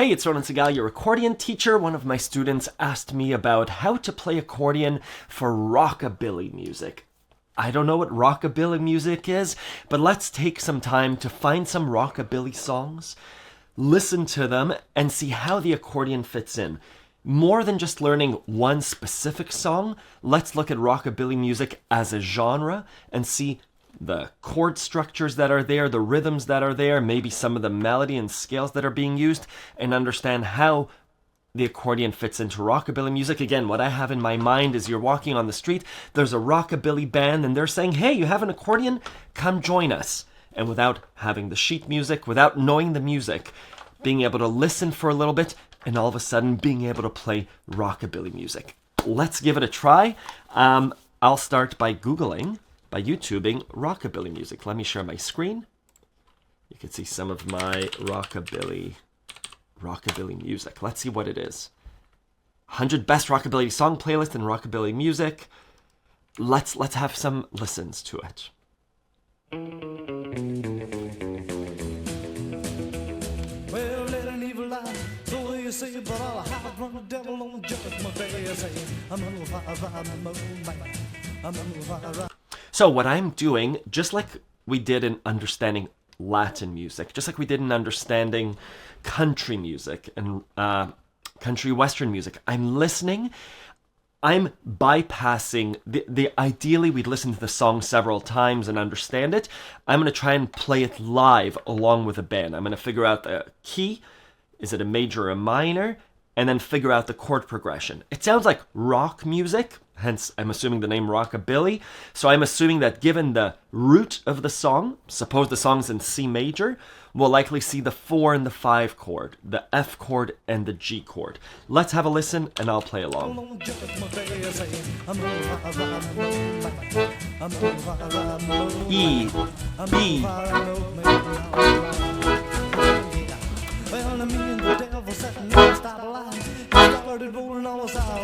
Hey, it's Ronan Segal, your accordion teacher. One of my students asked me about how to play accordion for rockabilly music. I don't know what rockabilly music is, but let's take some time to find some rockabilly songs, listen to them, and see how the accordion fits in. More than just learning one specific song, let's look at rockabilly music as a genre and see the chord structures that are there, the rhythms that are there, maybe some of the melody and scales that are being used, and understand how the accordion fits into rockabilly music. Again, what I have in my mind is you're walking on the street, there's a rockabilly band, and they're saying, hey, you have an accordion? Come join us. And without having the sheet music, without knowing the music, being able to listen for a little bit, and all of a sudden being able to play rockabilly music. Let's give it a try. I'll start by YouTubing rockabilly music. Let me share my screen. You can see some of my rockabilly music. Let's see what it is. 100 best rockabilly song playlist and rockabilly music. Let's have some listens to it. Well, let an evil lie, so you say, but I'll hide from the devil on judgment day. I say, I'm on fire, So what I'm doing, just like we did in understanding Latin music, just like we did in understanding country music and country western music, I'm listening, I'm bypassing, ideally we'd listen to the song several times and understand it. I'm going to try and play it live along with a band. I'm going to figure out the key, is it a major or a minor, and then figure out the chord progression. It sounds like rock music, hence I'm assuming the name rockabilly. So I'm assuming that given the root of the song, suppose the song's in C major, we'll likely see the 4 and the 5 chord, the F chord and the G chord. Let's have a listen and I'll play along. E, B. Well, me and the devil sat and never stopped lying. Started rolling all us out.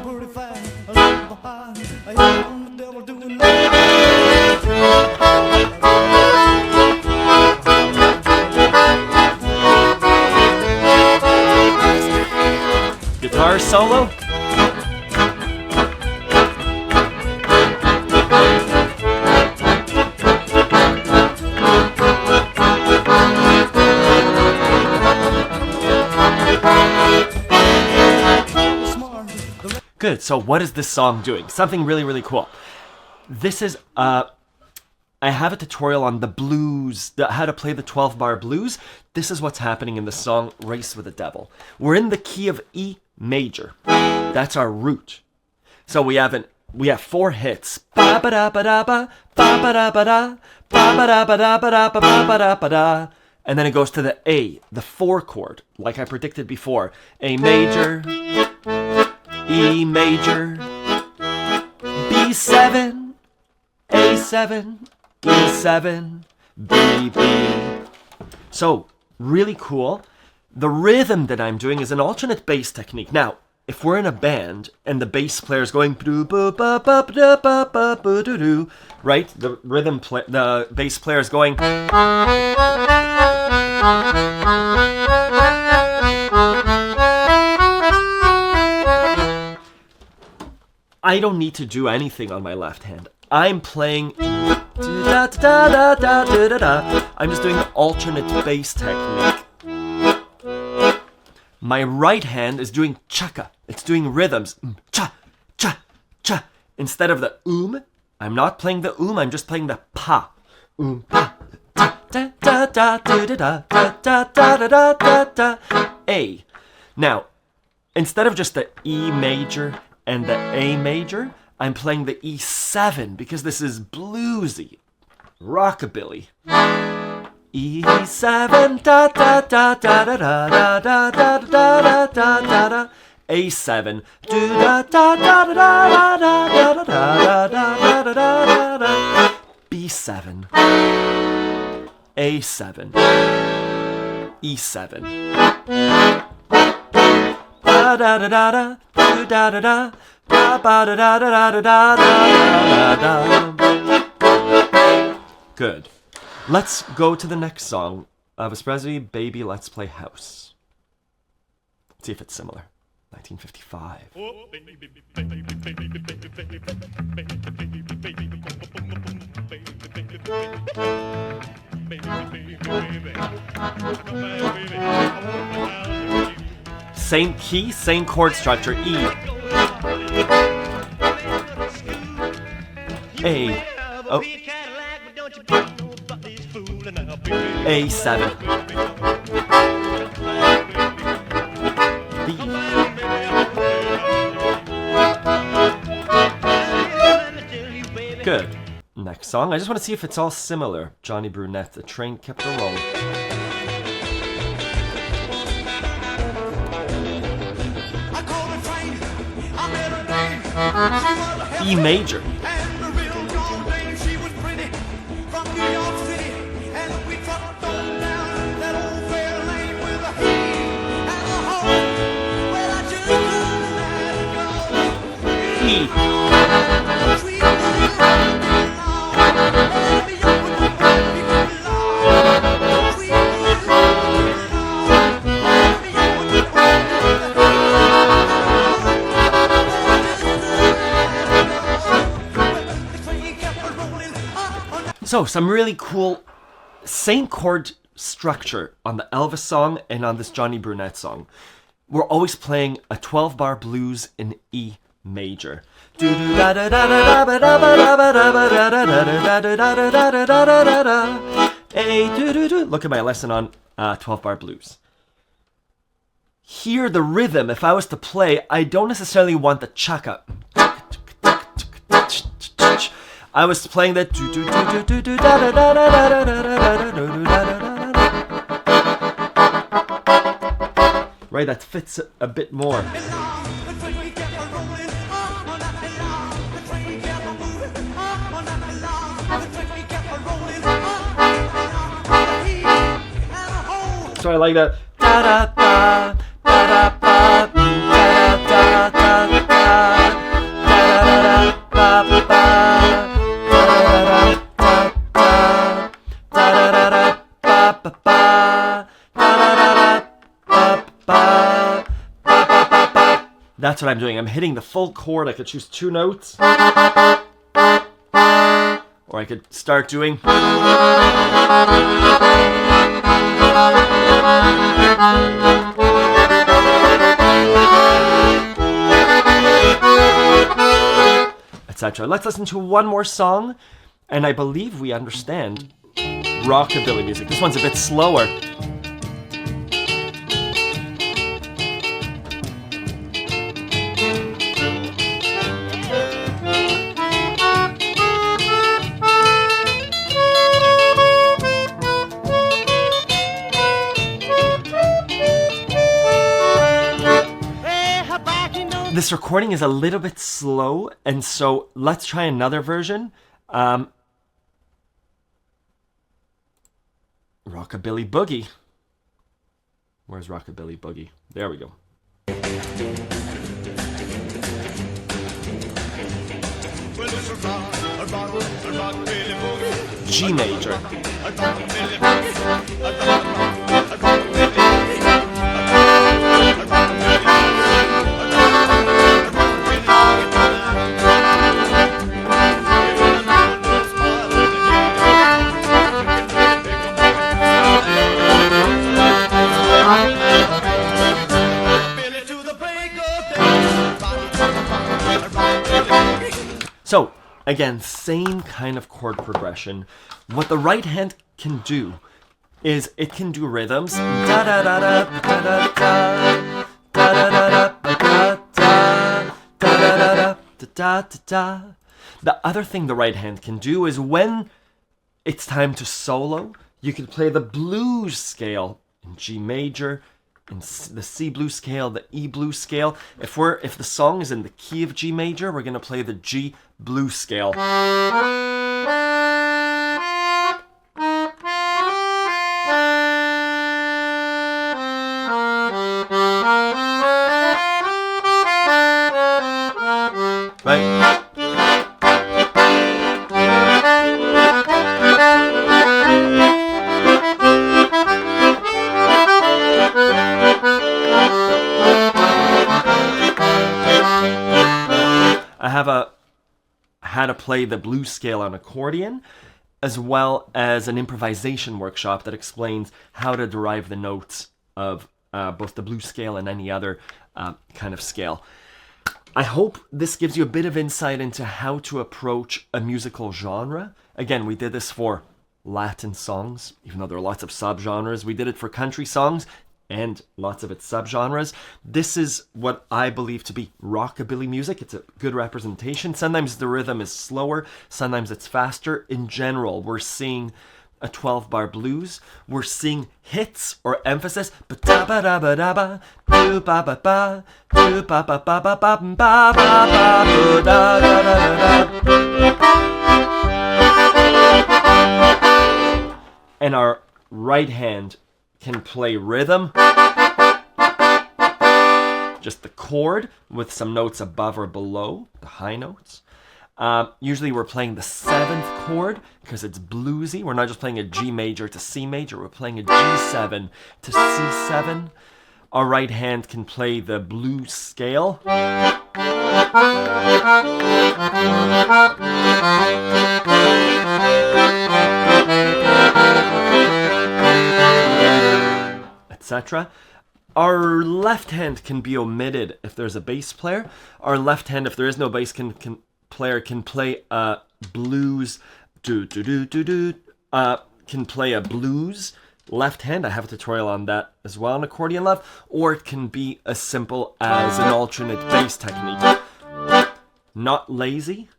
Pretty fast, a little behind. I hear the devil doing that. Guitar solo. Good, so what is this song doing? Something really, really cool. This is, I have a tutorial on the blues, how to play the 12-bar blues. This is what's happening in the song Race with the Devil. We're in the key of E major. That's our root. So we have 4 hits. Ba-ba-da-ba-da-ba, ba-ba-da-ba-da, ba-ba-da-ba-da-ba-da, ba-ba-da-ba-da. And then it goes to the A, the 4 chord, like I predicted before. A major, E major, B7, A7, E7, B, B. So, really cool. The rhythm that I'm doing is an alternate bass technique. Now, if we're in a band and the bass player is going right, the bass player is going. I don't need to do anything on my left hand. I'm playing. I'm just doing the alternate bass technique. My right hand is doing chaka. It's doing rhythms. Cha, cha, cha. Instead of the I'm not playing the I'm just playing the pa. Pa. Da da da da da da da da da da da. A. Now, instead of just the E major and the A major, I'm playing the E7 because this is bluesy, rockabilly. E7 da da da da da da da da da da da da. A7 do da da da da da da da da da da da da. B7 A7 E7 da da da da da da da Good. Let's go to the next song. Elvis Presley, Baby, Let's Play House. Let's see if it's similar. 1955. Same key, same chord structure. E. A. Oh. A7. B. Good. Next song. I just want to see if it's all similar. Johnny Brunette, The Train Kept a Rolling. E major. E. So, some really cool same chord structure on the Elvis song and on this Johnny Brunette song. We're always playing a 12-bar blues in E major. A. Look at my lesson on 12-bar blues. Here, the rhythm, if I was to play, I don't necessarily want the chaka. I was playing that. Right, that fits a bit more. So I like that. That's what I'm doing. I'm hitting the full chord. I could choose 2 notes. Or I could start doing. Etc. Let's listen to one more song, and I believe we understand rockabilly music. This one's a bit slower. This recording is a little bit slow, and so let's try another version. Rockabilly Boogie. Where's Rockabilly Boogie? There we go. G major. So, again, same kind of chord progression. What the right hand can do is it can do rhythms. Da da da da da da da da da da da da da. The other thing the right hand can do is when it's time to solo, you can play the blues scale in G major, in the C blues scale, the E blues scale. If the song is in the key of G major, we're gonna play the G blues scale. I have a how to play the blues scale on accordion, as well as an improvisation workshop that explains how to derive the notes of both the blues scale and any other kind of scale. I hope this gives you a bit of insight into how to approach a musical genre. Again, we did this for Latin songs, even though there are lots of subgenres. We did it for country songs and lots of its subgenres. This is what I believe to be rockabilly music. It's a good representation. Sometimes the rhythm is slower, sometimes it's faster. In general, we're seeing a 12-bar blues. We're seeing hits or emphasis. Ba-da-ba-da-ba-da-ba, do-ba-ba-ba, do-ba-ba-ba-ba-ba-ba-da-da-da-da. And our right hand can play rhythm, just the chord with some notes above or below, the high notes. Usually we're playing the 7th chord because it's bluesy. We're not just playing a G major to C major, we're playing a G7 to C7. Our right hand can play the blues scale. Etc. Our left hand can be omitted if there's a bass player. Our left hand, if there is no bass player, can play a blues. Can play a blues left hand. I have a tutorial on that as well on Accordion Love. Or it can be as simple as an alternate bass technique. Not lazy.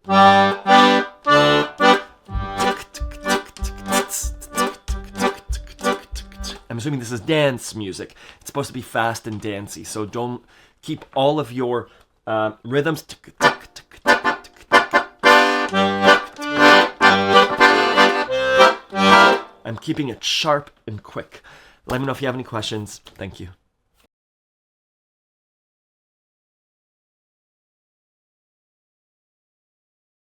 I'm assuming this is dance music. It's supposed to be fast and dancey, so don't keep all of your rhythms. I'm keeping it sharp and quick. Let me know if you have any questions. Thank you.